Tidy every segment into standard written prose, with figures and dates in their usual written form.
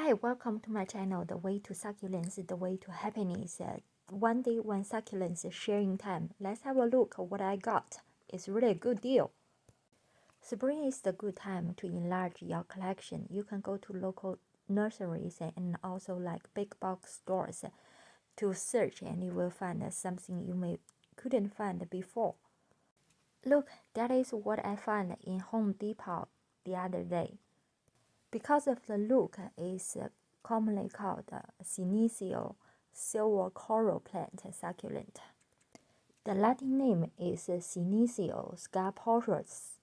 Hi, welcome to my channel, The Way to Succulents, The Way to Happiness. One day, one succulents sharing time. Let's have a look at what I got. It's really a good deal. Spring is the good time to enlarge your collection. You can go to local nurseries and also like big box stores to search, and you will find something you couldn't find before. Look, that is what I found in Home Depot the other day. Because of the look, is commonly called Senecio silver coral plant succulent. The Latin name is Senecio scaposus.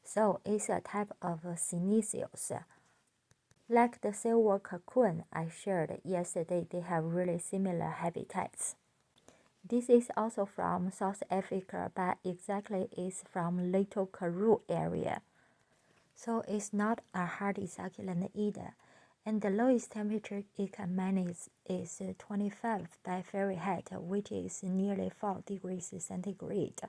So it's a type of Senecio. Like the silver cocoon I shared yesterday, they have really similar habitats. This is also from South Africa, but exactly is from Little Karoo area. So it's not a hardy succulent either, and the lowest temperature it can manage is 25 by Fahrenheit, which is nearly 4 degrees centigrade.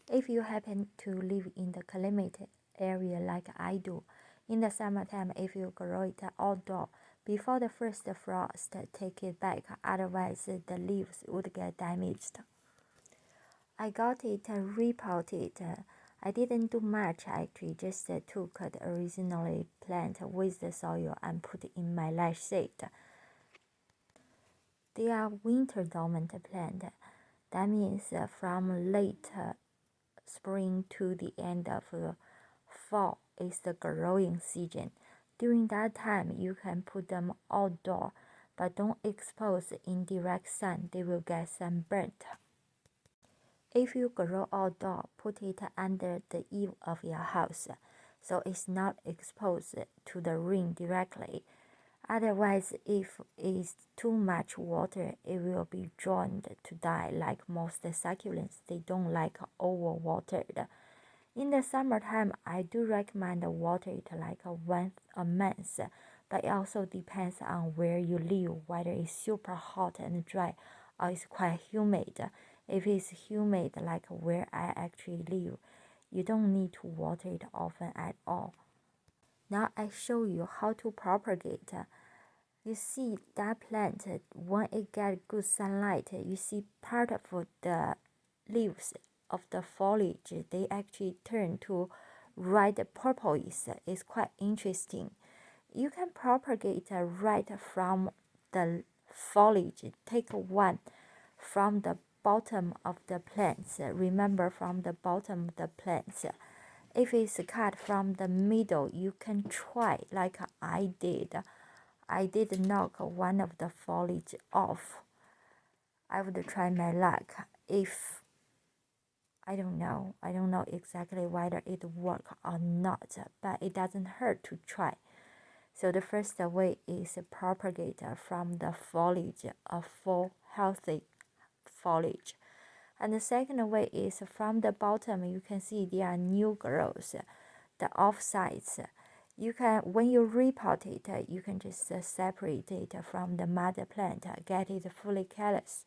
If you happen to live in the climate area like I do, in the summertime if you grow it outdoor, before the first frost, take it back, otherwise the leaves would get damaged. I got it repotted. I didn't do much actually, just took the original plant with the soil and put it in my light shade. They are winter dormant plant. That means from late spring to the end of fall is the growing season. During that time, you can put them outdoor, but don't expose indirect sun, they will get sunburnt. If you grow outdoor, put it under the eave of your house, so it's not exposed to the rain directly. Otherwise, if it's too much water, it will be drowned to die. Like most succulents, they don't like overwatered. In the summertime, I do recommend water it like once a month, but it also depends on where you live, whether it's super hot and dry or it's quite humid. If it's humid like where I actually live, you don't need to water it often at all. Now I show you how to propagate. You see that plant, when it gets good sunlight, you see part of the leaves of the foliage, they actually turn to red purplish. It's quite interesting. You can propagate right from the foliage. Take one from the bottom of the plants. Remember, from the bottom of the plants. If it's cut from the middle, you can try like I did. I did knock one of the foliage off. I would try my luck. If I don't know exactly whether it works or not, but it doesn't hurt to try. So the first way is propagate from the foliage of full healthy foliage. And the second way is from the bottom, you can see there are new growths, the offsides. You can, when you repot it, you can just separate it from the mother plant, get it fully callous,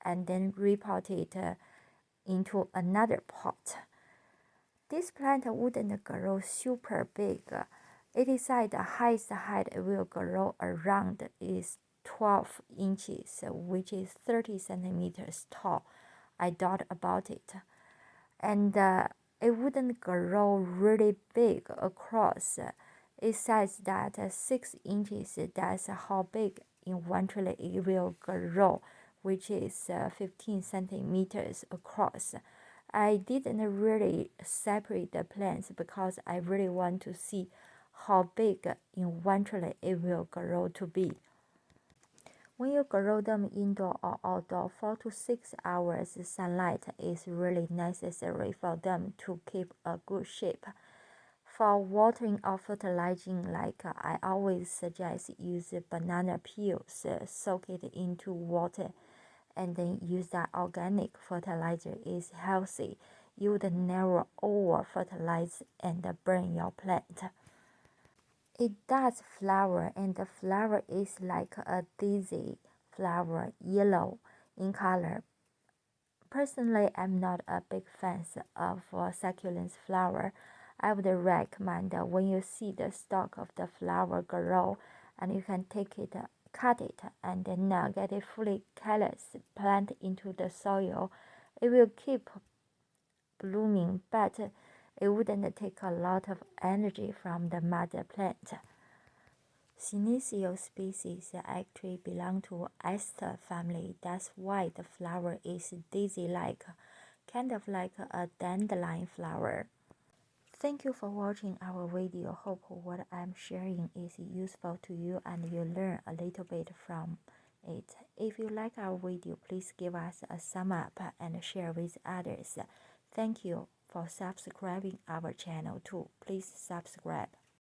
and then repot it into another pot. This plant wouldn't grow super big. It is said the highest height it will grow around is 12 inches, which is 30 centimeters tall. I thought about it. And it wouldn't grow really big across. It says that 6 inches, that's how big eventually it will grow, which is 15 centimeters across. I didn't really separate the plants because I really want to see how big eventually it will grow to be. When you grow them indoor or outdoor, 4 to 6 hours sunlight is really necessary for them to keep a good shape. For watering or fertilizing, like I always suggest use banana peels, soak it into water, and then use that organic fertilizer. Is healthy. You would never over fertilize and burn your plant. It does flower, and the flower is like a daisy flower, yellow in color. Personally, I'm not a big fan of succulents flower. I would recommend when you see the stalk of the flower grow, and you can take it, cut it, and then get it fully callus, plant into the soil. It will keep blooming, but it wouldn't take a lot of energy from the mother plant. Senecio species actually belong to Aster family. That's why the flower is daisy-like, kind of like a dandelion flower. Thank you for watching our video. Hope what I'm sharing is useful to you and you learn a little bit from it. If you like our video, please give us a thumb up and share with others. Thank you for subscribing our channel too. Please subscribe.